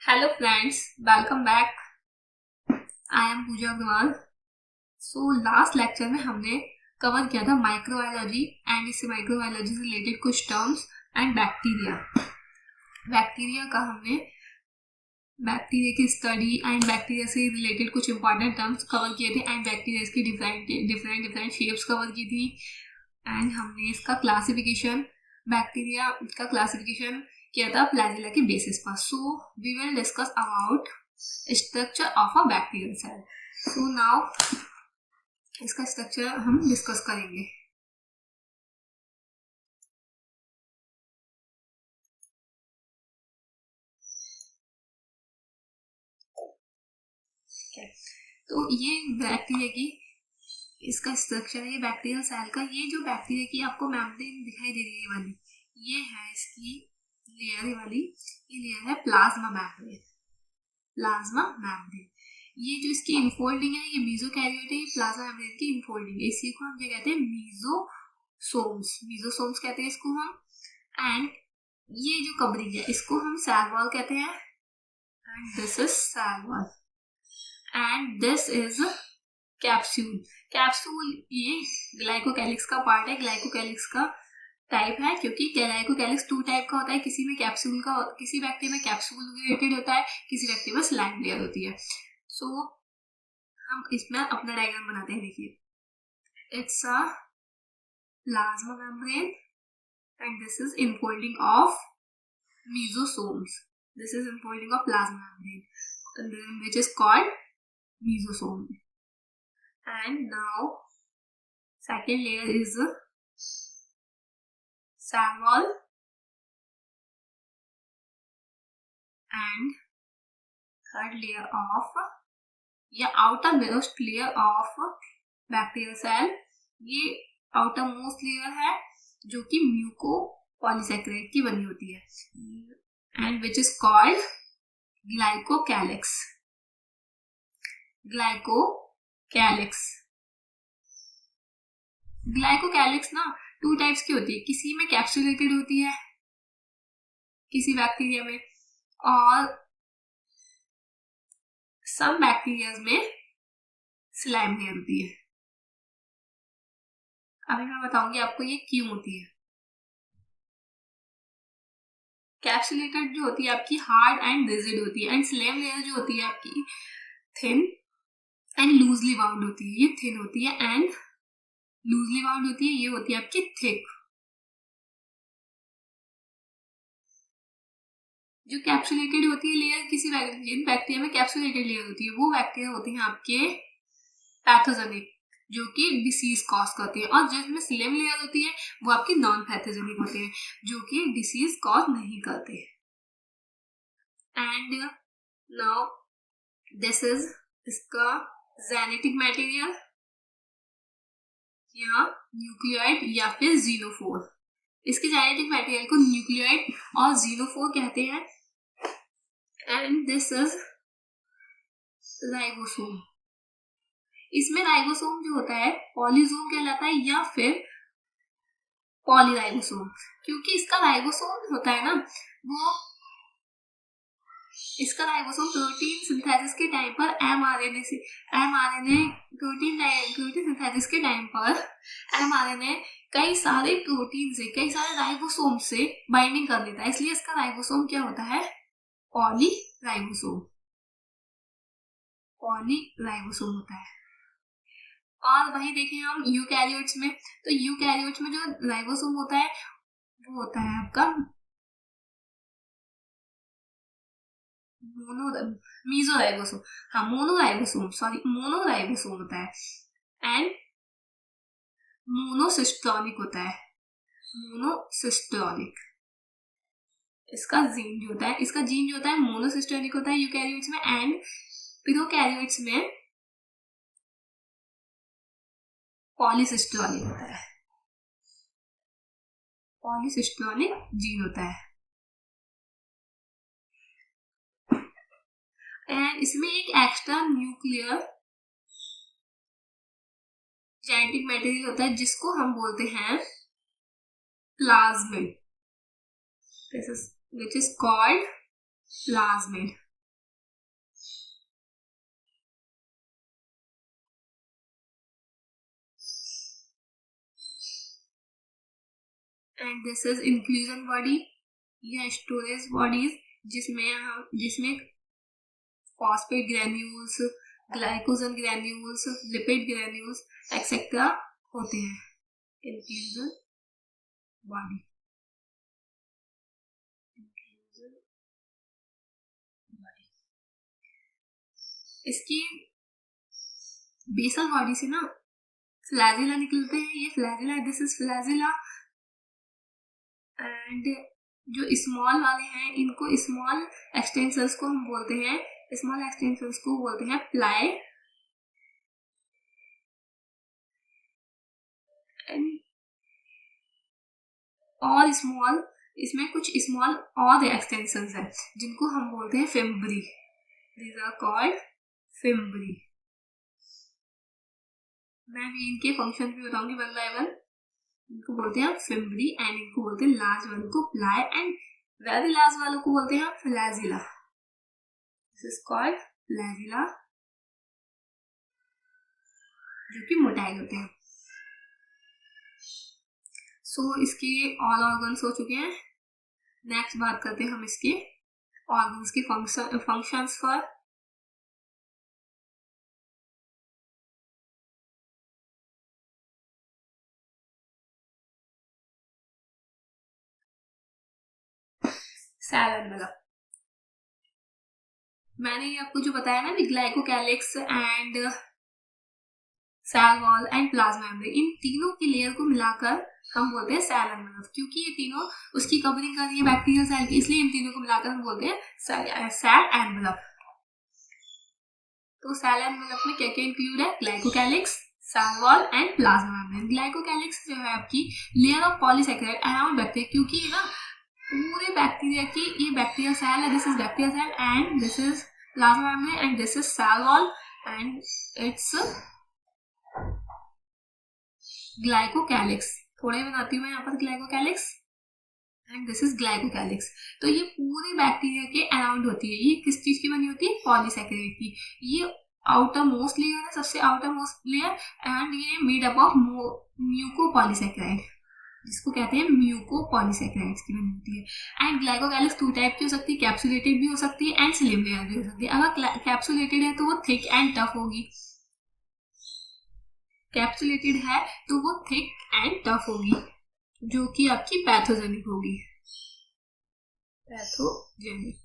Hello friends, welcome back. I am Pooja Agarwal. So last lecture में हमने cover किया था माइक्रोबायोलॉजी एंड इससे माइक्रोबायोलॉजी से रिलेटेड कुछ टर्म्स एंड बैक्टीरिया। बैक्टीरिया का हमने बैक्टीरिया की स्टडी एंड बैक्टीरिया से रिलेटेड कुछ इंपॉर्टेंट टर्म्स कवर किए थे एंड बैक्टीरिया की डिफरेंट शेप्स कवर की थी। एंड हमने इसका क्लासिफिकेशन, बैक्टीरिया का क्लासिफिकेशन किया था फ्लैजिला के बेसिस पर। So we will discuss about structure of a bacterial cell. So now इसका स्ट्रक्चर हम डिस्कस करेंगे। तो ये बैक्टीरिया की इसका स्ट्रक्चर है, ये बैक्टीरियल सेल का। ये जो बैक्टीरिया की आपको मेम्ब्रेन दिखाई दे रही है वाली, ये है इसकी लेयर वाली, ये लेयर है प्लाज्मा मेम्ब्रेन। प्लाज्मा मेम्ब्रेन, ये जो इसकी इनफोल्डिंग है, ये मीजोकैरियोट है, ये प्लाज्मा मेम्ब्रेन की इनफोल्डिंग है। इसी को हम क्या कहते हैं? मीजोसोम्स। मीजोसोम्स कहते हैं इसको हम। एंड ये जो कवरिंग है, इसको हम सेल वॉल कहते हैं। And this is cell wall and this is capsule. Capsule ये ग्लाइकोकैलिक्स का पार्ट है, ग्लाइकोकैलिक्स का टाइप है, क्योंकि ग्लाइकोकैलिक्स टू टाइप का होता है। किसी में कैप्सूल का, किसी व्यक्ति में कैप्सूल रिलेटेड होता है, किसी व्यक्ति में स्लाइम लेयर होती है। सो हम इसमें अपना डायग्राम बनाते हैं। देखिए, it's a plasma membrane and this is infolding of mesosomes. This is unfolding of plasma membrane, which is called mesosome. And now, second layer is cell wall, and third layer of या outermost layer of bacterial cell, ये outermost layer है जो कि mucopolysaccharide की बनी होती है, and which is called glycocalyx. Glycocalyx glycocalyx ना टू टाइप्स की होती है। किसी में कैप्सुलेटेड होती है, किसी बैक्टीरिया में, और सम बैक्टीरिया में स्लाइम लेयर होती है। अभी मैं बताऊंगी आपको ये क्यों होती है। कैप्सुलेटेड जो होती है आपकी हार्ड एंड रिजिड होती है, एंड स्लाइम लेयर जो होती है आपकी थिन एंड लूजली बाउंड होती है। ये थिन होती है एंड लूजली बाउंड होती है, ये होती है आपकी थिक। जो कैप्सुलेटेड होती है लेयर, किसी जिन बैक्टीरिया में कैप्सुलेटेड लेयर होती है, वो बैक्टीरिया होती हैं आपके पैथोजेनिक, जो कि डिसीज कॉज करती है। और जिसमें स्लिम लेयर होती है वो आपकी नॉन पैथोजेनिक होते हैं, जो कि डिसीज कॉज नहीं करते। एंड नाउ दिस इज इसका जेनेटिक मटेरियल, या न्यूक्लियोइड या फिर जीनोफोर। इसके जेनेटिक मटेरियल को न्यूक्लियोइड और जीनोफोर कहते हैं। And this is ribosome. इसमें राइबोसोम जो होता है पॉलीजोम कहलाता है या फिर पॉलीराइबोसोम, क्योंकि इसका राइबोसोम होता है ना, वो इसका राइबोसोम प्रोटीन सिंथेसिस के टाइम पर एमआरएनए प्रोटीन सिंथेसिस के टाइम पर एमआरएनए कई सारे प्रोटीन से, कई सारे राइबोसोम से बाइंडिंग कर लेता है। इसलिए इसका राइबोसोम क्या होता है? पॉलीराइबोसोम। पॉलीराइबोसोम होता है। और वही देखें हम यूकैरियोट्स में, तो यूकैरियोट्स में जो राइबोसोम होता है वो होता है आपका मीजोराइबोसोम। हाँ, मोनोराइबोसोम होता है। एंड मोनोसिस्टोनिक होता है, मोनोसिस्टोनिक। इसका जीन जो होता है मोनोसिस्टोनिक होता है यूकैरियोट्स में, एंड प्रोकैरियोट्स में पॉलीसिस्टोनिक होता है। पॉलीसिस्टोनिक जीन होता है। एंड इसमें एक एक्स्ट्रा न्यूक्लियर जेनेटिक मटेरियल होता है जिसको हम बोलते हैं plasmid. This is which is called plasmid. And this is inclusion body या स्टोरेज बॉडीज जिसमें phosphate granules, glycogen granules, lipid granules etcetera होते हैं। इंक्लूजन बॉडी, इसकी बेसल बॉडी से ना फ्लैजिला निकलते हैं। ये flagella, this is flagella. And जो स्मॉल वाले हैं इनको स्मॉल एक्सटेंसर्स को हम बोलते हैं, स्मॉल एक्सटेंसर्स को बोलते हैं प्लाई। और स्मॉल, इसमें कुछ स्मॉल और एक्सटेंशंस हैं जिनको हम बोलते हैं fimbriae. These are called fimbriae. मैं भी इनके फंक्शन भी बताऊंगी वन बाय वन। इनको बोलते हैं फिम्ब्री एंड इनको बोलते हैं लार्ज वालों को प्लाई एंड वेरी लार्ज वालों को बोलते हैं flagella. This is called flagella, जो कि मोटाइल होते हैं। सो इसके ऑल ऑर्गन्स हो चुके हैं। नेक्स्ट बात करते हैं हम इसके ऑर्गन्स के फंक्शंस पर। सेल एनवेलप, मैंने ये आपको जो बताया ना कि glycocalyx and cell wall and plasma membrane, इन तीनों की लेयर को मिलाकर हम बोलते हैं सेल एनवेलप। क्योंकि ये तीनों उसकी कवरिंग कर रही है बैक्टीरियल सेल की, इसलिए इन तीनों को मिलाकर हम बोलते हैं सेल एनवेलप। तो सेल एनवेलप में क्या क्या इंक्लूड है? Glycocalyx, cell wall and plasma membrane. Glycocalyx जो है आपकी layer of polysaccharide around bacteria, क्योंकि ये ना पूरे बैक्टीरिया की, ये बैक्टीरियल सेल है, this is bacterial cell and this is plasma membrane and this is cell wall and its glycocalyx. थोड़े बनाती हूँ मैं यहाँ पर glycocalyx and this is glycocalyx. तो ये पूरे बैक्टीरिया के अराउंड होती है। ये किस चीज की बनी होती है? पॉलीसैकेराइड की। ये आउटर मोस्ट लेयर है, सबसे आउटर मोस्ट लेयर, एंड ये मेड अप ऑफ म्यूकोपॉलीसैकेराइड, जिसको कहते हैं म्यूकोपॉलीसैकेराइड्स की बनी होती है। एंड ग्लाइकोकैलिक्स टू टाइप की हो सकती है, कैप्सुलेटेड भी हो सकती है एंड स्लिम लेयर भी हो सकती है। अगर कैप्सुलेटेड है तो वो थिक एंड टफ होगी, कैप्सुलेटेड है तो वो थिक एंड टफ होगी, जो कि आपकी पैथोजेनिक होगी, पैथोजेनिक।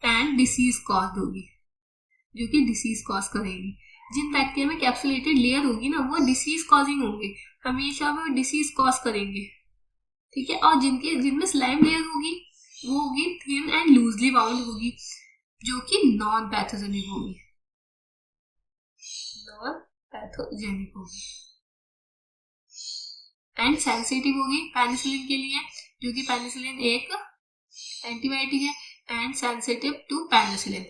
एंड डिसीज कॉज होगी, जो कि डिसीज कॉज करेगी। जिन बैक्टीरिया में कैप्सुलेटेड लेयर होगी ना, वो डिसीज कॉजिंग होंगे, हमेशा वो डिसीज कॉज करेंगे, ठीक है। और जिनमें स्लाइम लेयर होगी वो होगी थिन एंड लूजली बाउंड होगी, जो कि नॉन पैथोजेनिक होगी, नॉन पैथोजेनिक होगी। एंड सेंसिटिव होगी पेनिसिलिन के लिए, जो कि पेनिसिलिन एक एंटीबायोटिक है, and sensitive to penicillin,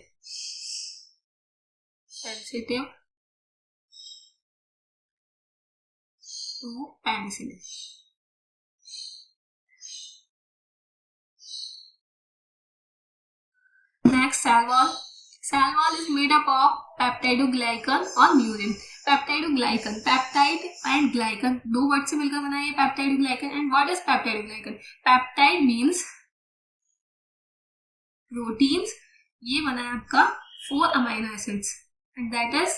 sensitive to penicillin. Next, cell wall. Cell wall is made up of peptidoglycan और murein. Peptidoglycan, peptide and glycan दो वर्ड से मिलकर बना है peptidoglycan. And what is peptidoglycan? Peptide means proteins. ये बना है आपका 4 amino acids, and that is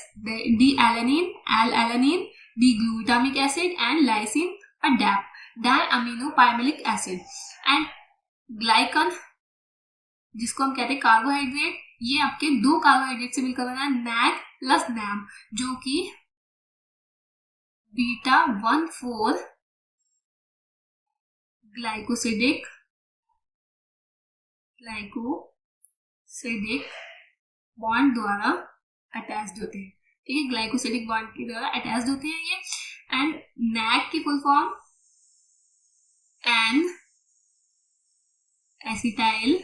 D-alanine, L-alanine, D-glutamic acid and lysine और DAP, diaminopiramidalic acid। And glycan, जिसको हम कहते हैं कार्बोहाइड्रेट, ये आपके 2 कार्बोहाइड्रेट से मिलकर बना है, NAG प्लस NAM, जो कि बीटा 1,4 ग्लाइकोसिडिक बॉन्ड द्वारा अटैच्ड होते हैं, ठीक है, ग्लाइकोसिडिक बॉन्ड के द्वारा अटैच्ड होते हैं ये। एंड NAG की full form N acetyl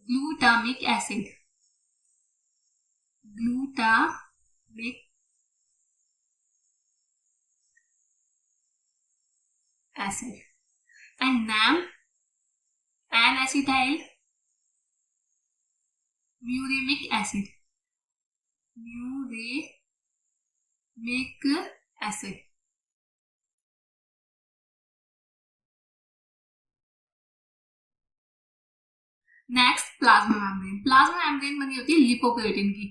glutamic acid, glutamic acid. And NAM, N acetyl muramic acid, muramic acid. Next plasma membrane. Plasma membrane बनी होती है लिपोप्रोटीन की,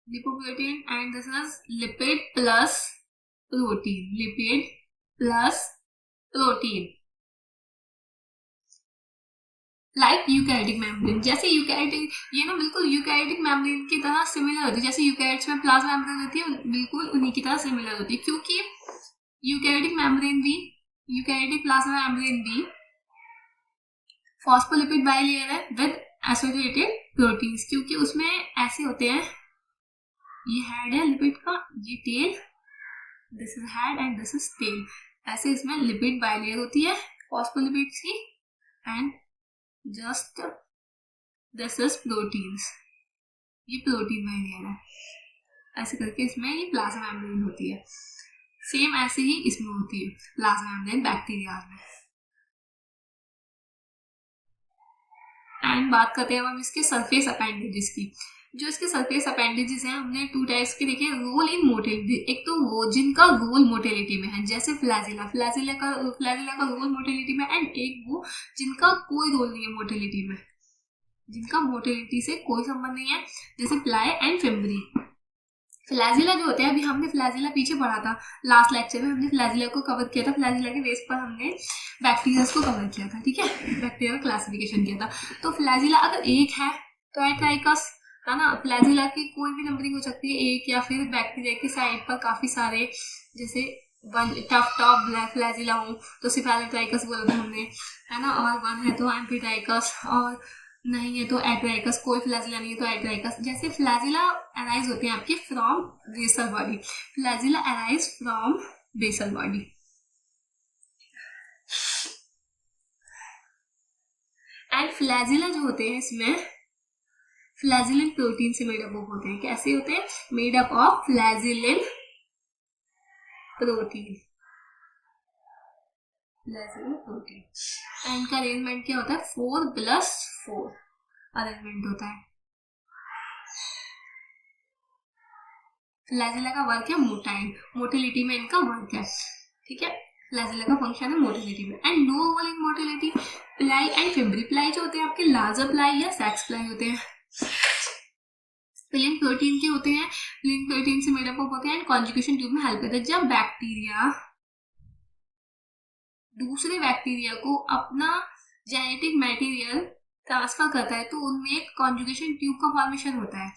lipoprotein, and this is lipid plus protein, lipid plus protein, like eukaryotic membrane. जैसे eukaryotic, ये ना बिल्कुल eukaryotic membrane की तरह सिमिलर होती है, जैसे यूकैरियोट्स में प्लाज्मा मेम्ब्रेन होती है, बिल्कुल उन्हीं की तरह सिमिलर होती है, क्योंकि यूकैरियोटिक मेम्ब्रेन भी, यूकैरियोटिक प्लाज्मा मेम्ब्रेन भी फॉस्फोलिपिड बाइलेयर है विद एसोसिएटेड प्रोटीन्स, क्योंकि उसमें ऐसे होते हैं, ये हेड है लिपिड का, ये tail, this is head and this is tail, ऐसे इसमें लिपिड बाइलेयर होती है फॉस्फोलिपिड्स की, and just this is proteins, ये प्रोटीन बाइलेयर है, ऐसे करके इसमें ये प्लाज्मा मेम्ब्रेन होती है। सेम ऐसे ही इसमें होती है प्लाज्मा मेम्ब्रेन बैक्टीरिया में। एंड बात करते हैं हम इसके सरफेस अपेंडेजेस की। जो इसके सरफेस अपेंडेजेस हैं, हमने टू टाइप्स के देखे, रोल इन मोटिलिटी। एक तो वो जिनका रोल मोटिलिटी में है, जैसे फ्लैजिला, फ्लैजिला का रोल मोटिलिटी में, एंड एक वो जिनका कोई रोल नहीं है मोटिलिटी में, जिनका मोटिलिटी से कोई संबंध नहीं है, जैसे प्लाई एंड फिम्बरी। फ्लैजिला जो होते हैं, अभी हमने फ्लैजिला पीछे पढ़ा था, लास्ट लेक्चर में हमने फ्लैजिला को कवर किया था, फ्लैजिला के बेस पर हमने बैक्टीरिया को कवर किया था, ठीक है, बैक्टीरिया का क्लासिफिकेशन किया था। तो फ्लैजिला अगर एक है तो एट्राइकस है ना, फ्लैजिला की कोई भी नंबरिंग हो सकती है, एक, या फिर बैक्टीरिया की साइड पर काफी सारे, जैसे टफ टॉप ब्लैक फ्लैजिला हो तो सिफेलोट्राइकस बोला था हमने, है ना, और वन है तो एम्फीट्राइकस, और नहीं है तो एट्राइकस, कोई फ्लैजिला नहीं है तो एट्राइकस। जैसे फ्लैजिला अराइज होते हैं आपके from basal body, flagella arise from basal body. And flagella जो होते हैं, इसमें फ्लैजिलिन प्रोटीन से मेडअप होते हैं। कैसे होते हैं? Made up of flagellin protein, flagellin protein. And इनका अरेंजमेंट क्या होता है? 4+4 अरेंजमेंट होता है। फ्लैजिला का वर्क है मोटाइल, मोटिलिटी में इनका वर्क है, ठीक है, फ्लैजिला का फंक्शन है मोटिलिटी में। And no role in motility pili and fimbriae. Pili जो होते हैं आपके लार्जर प्लाई या सेक्स प्लाई होते हैं, प्लेन प्रोटीन के होते हैं, प्लेन प्रोटीन से मेडअप होते हैं, एंड कॉन्जुगेशन ट्यूब में हेल्प करते हैं। जब बैक्टीरिया दूसरे बैक्टीरिया को अपना जेनेटिक मटेरियल ट्रांसफर करता है तो उनमें एक कॉन्जुगेशन ट्यूब का फॉर्मेशन होता है,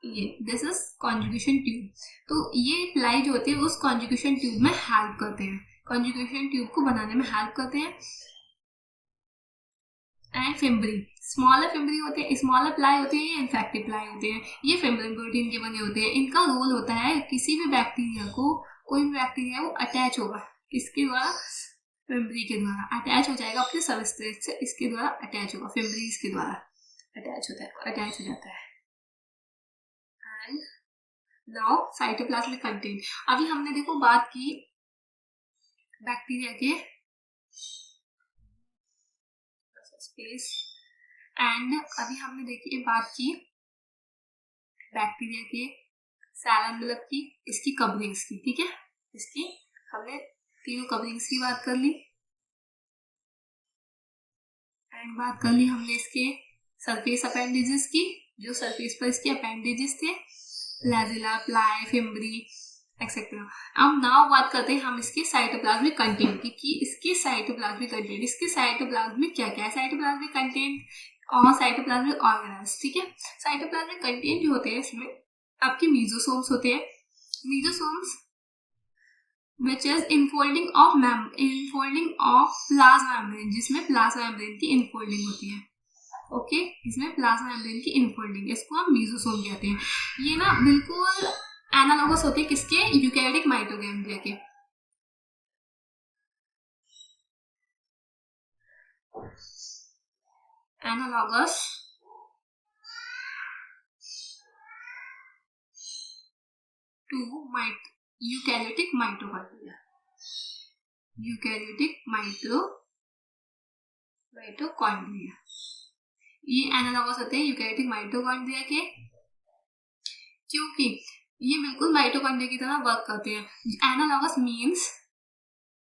ये दिस इज कॉन्जुगेशन ट्यूब। तो ये प्लाई जो होती है उस कॉन्जुगेशन ट्यूब में हेल्प करते हैं, कॉन्जुगेशन ट्यूब को बनाने में हेल्प करते हैं। एंड फिम्बरी, स्मॉलर फिम्बरी होते हैं, स्मॉलर प्लाई होते हैं, ये इन्फेक्टिव प्लाई होते हैं, ये फिम्बरिन प्रोटीन के बने होते हैं। इनका रोल होता है किसी भी बैक्टीरिया को, कोई भी बैक्टीरिया वो अटैच होगा, किसके द्वारा? फिम्बरी के द्वारा अटैच हो जाएगा अपने सबस्ट्रेट से, इसके द्वारा अटैच होगा, फिम्बरीज के द्वारा अटैच होता है, अटैच हो जाता है। And now cytoplasmic content. अभी हमने देखो बात की बैक्टीरिया के स्पेस, एंड अभी हमने देखी बात की बैक्टीरिया के सेल एनवेलप की, इसकी कवरिंग्स की, ठीक है, इसकी हमने तीनों कवरिंग्स की बात कर ली, एंड बात कर ली हमने इसके सरफेस अपेंडेजेस की, जो सरफेस पर इसके अपेंडेजेस थे, फ्लैजिला, प्लाई, फिम्बरी एक्सेट्रा। अब नाउ बात करते हैं हम इसके साइटोप्लाज्मिक कंटेंट की, कि इसके साइटोप्लाज्मिक कंटेंट, इसके साइटोप्लाज्मिक क्या क्या है, साइटोप्लाज्मिक कंटेंट और साइटोप्लाज्मिक ऑर्गेनेल्स, ठीक है। साइटोप्लाज्मिक कंटेंट जो होते हैं इसमें आपके मीजोसोम्स होते हैं, मीजोसोम्स which is infolding of plasma membrane, जिसमें प्लाज्मा मेम्ब्रेन की इनफोल्डिंग होती है, ओके, इसमें प्लाज्मा मेम्ब्रेन की इनफोल्डिंग, इसको हम मीजोसोम कहते हैं। ये ना बिल्कुल एनालॉगस होते हैं किसके? यूकैरियोटिक माइटोकॉन्ड्रिया के। Analogous to eukaryotic mitochondria, eukaryotic mitochondria. ये एनालॉगस होते हैं यूकैरियोटिक माइटोकॉन्ड्रिया के, क्योंकि ये बिल्कुल माइटोकॉन्ड्रिया की तरह वर्क करते हैं। एनालॉगस मीन्स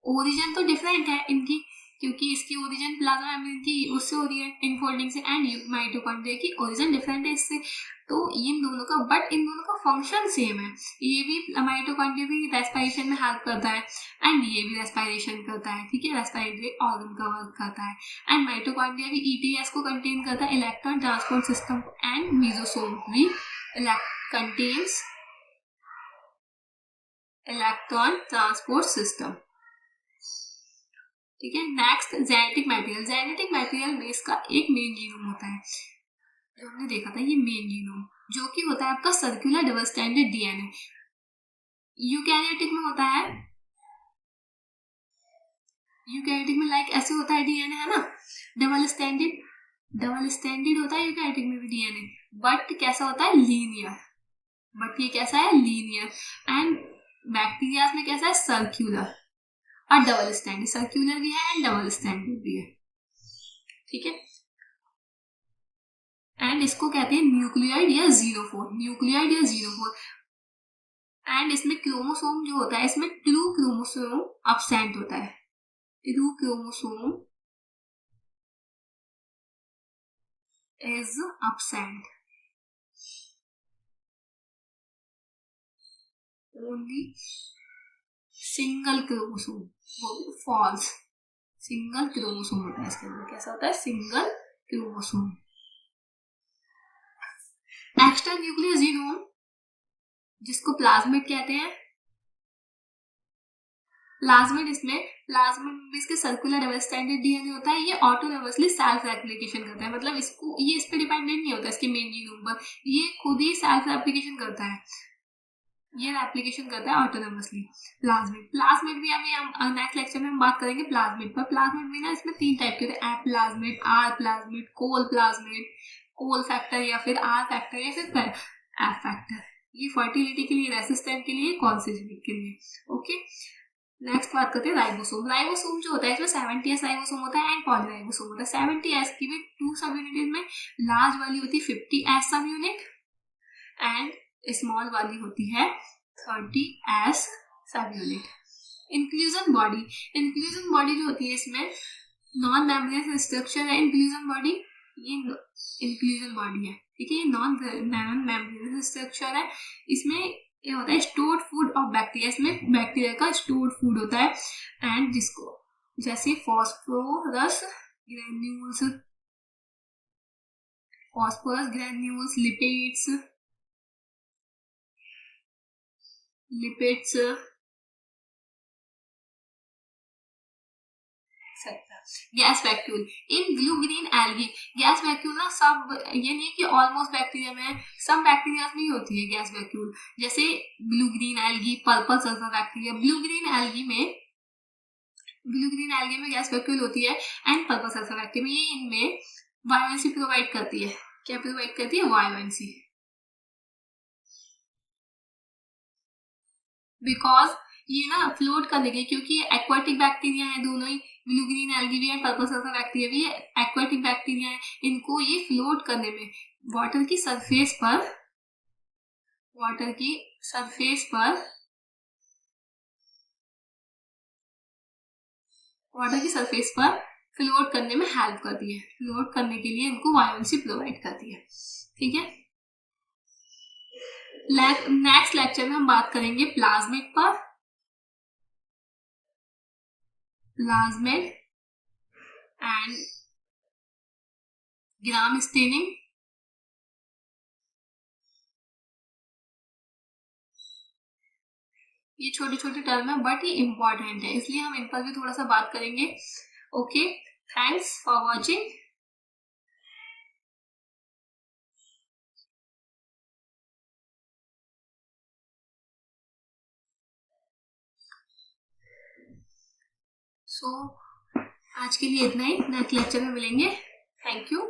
ओरिजिन तो डिफरेंट है इनकी, क्योंकि इसकी ओरिजिन प्लाज्मा मेम्ब्रेन की उससे हो रही है इनफोल्डिंग से, एंड माइटोकॉन्ड्रिया की ओरिजिन डिफरेंट है इससे। तो इन दोनों का, बट इन दोनों का फंक्शन सेम है। ये भी माइटोकॉन्ड्रिया भी रेस्पिरेशन में हेल्प करता है, एंड ये भी रेस्पिरेशन करता है, ठीक है, रेस्पिरेटरी ऑर्गन का वर्क करता है। एंड माइटोकॉन्ड्रिया भी ईटीएस को कंटेन करता है, electron transport system, and mesosome भी कंटेन्स इलेक्ट्रॉन ट्रांसपोर्ट सिस्टम, ठीक है। Next genetic material. Genetic material में इसका एक मेन जीनोम होता है, जो हमने देखा था, ये मेन जीनोम, जो कि होता है आपका circular double standard DNA. Eukaryotic में होता है, यूकैरियोटिक में लाइक ऐसे होता है डीएनए, है ना, डबल स्टैंडर्ड होता है यूकैरियोटिक में भी डीएनए, बट कैसा होता है, लीनियर। बट ये कैसा है, लीनियर। एंड बैक्टीरिया में कैसा है, सर्क्यूलर और डबल स्टैंडर्ड। सर्क्यूलर भी है एंड डबल स्टैंडर्ड भी है, ठीक है। एंड इसको कहते हैं न्यूक्लियोइड या जीनोफोर, न्यूक्लियोइड या जीनोफोर। एंड इसमें क्रोमोसोम जो होता है, इसमें ट्रू क्रोमोसोम अब्सेंट होता है, true chromosome is absent, only single chromosome, वो भी फॉल्स, सिंगल क्रोमोसोम होता है इसके अंदर। कैसा होता है, single chromosome. Extra nuclear genome, जिसको प्लाज्मिड कहते हैं। प्लाज्मिड में इसके सर्कुलर डबल स्टैंडर्ड डीएनए होता है। ये ऑटोनोमसली सेल्फ रेप्लिकेशन करता है, मतलब इसको, ये इस पे डिपेंडेंट नहीं होता इसके मेन जीनोम पर, ये खुद ही सेल्फ रेप्लिकेशन करता है, ये रेप्लिकेशन करता है ऑटोनोमसली। प्लाज्मिड भी अभी हम नेक्स्ट लेक्चर में हम बात करेंगे प्लाज्मिड पर। प्लाज्मिड भी ना, इसमें 3 टाइप के होते हैं, F plasmid, R plasmid, col plasmid, col factor या फिर आर फैक्टर या फिर एफ फैक्टर। ये फर्टिलिटी के लिए, रेसिस्टेंट के लिए, कॉन्सेजेनिक के लिए, ओके। नेक्स्ट बात करते हैं राइबोसोम। राइबोसोम जो होता है, इसमें 70S राइबोसोम होता है एंड पॉलीराइबोसोम होता है। 70S की भी 2 सब यूनिट में, लार्ज वाली होती है 50S सब यूनिट, एंड स्मॉल वाली होती है 30S सब यूनिट। इंक्लूजन बॉडी जो होती है, इसमें नॉन मेम्ब्रेनस स्ट्रक्चर है इंक्लूजन बॉडी, ये इंक्लूजन बॉडी है, ठीक है। ये नॉन मेम्ब्रेनस स्ट्रक्चर है। इसमें ये होता है स्टोर्ड फूड ऑफ बैक्टीरिया, इसमें बैक्टीरिया का स्टोर्ड फूड होता है, एंड जिसको जैसे phosphorus granules, lipids, gas vacuole in blue green algae. Gas vacuole ना सब, ये नहीं कि ऑलमोस्ट बैक्टीरिया में, सब बैक्टीरिया में ही होती है गैस वैक्यूल, जैसे blue green algae, purple sulphur bacteria. Blue green algae में गैस वैक्यूल होती है, एंड पर्पल सल्फर बैक्टीरिया, ये इनमें वायोलेंसी प्रोवाइड करती है। क्या प्रोवाइड करती है, वायोलेंसी, बिकॉज ये ना फ्लोट करने के, क्योंकि ये एक्वाटिक बैक्टीरिया है दोनों ही, ब्लू ग्रीन एल्गी भी है, पर्पल सल्फर बैक्टीरिया भी है, एक्वाटिक बैक्टीरिया है। इनको ये फ्लोट करने में वाटर की सरफेस पर फ्लोट करने में हेल्प करती है। फ्लोट करने के लिए इनको वायोलेंसी प्रोवाइड करती है, ठीक है। नेक्स्ट लेक्चर में हम बात करेंगे प्लाज्मिड पर, प्लाज्मिड एंड ग्राम स्टेनिंग। ये छोटे छोटे टर्म है, बट ये इंपॉर्टेंट है, इसलिए हम इन पर भी थोड़ा सा बात करेंगे। Okay, thanks for watching. So आज के लिए इतना ही, नेक्स्ट लेक्चर में मिलेंगे। Thank you.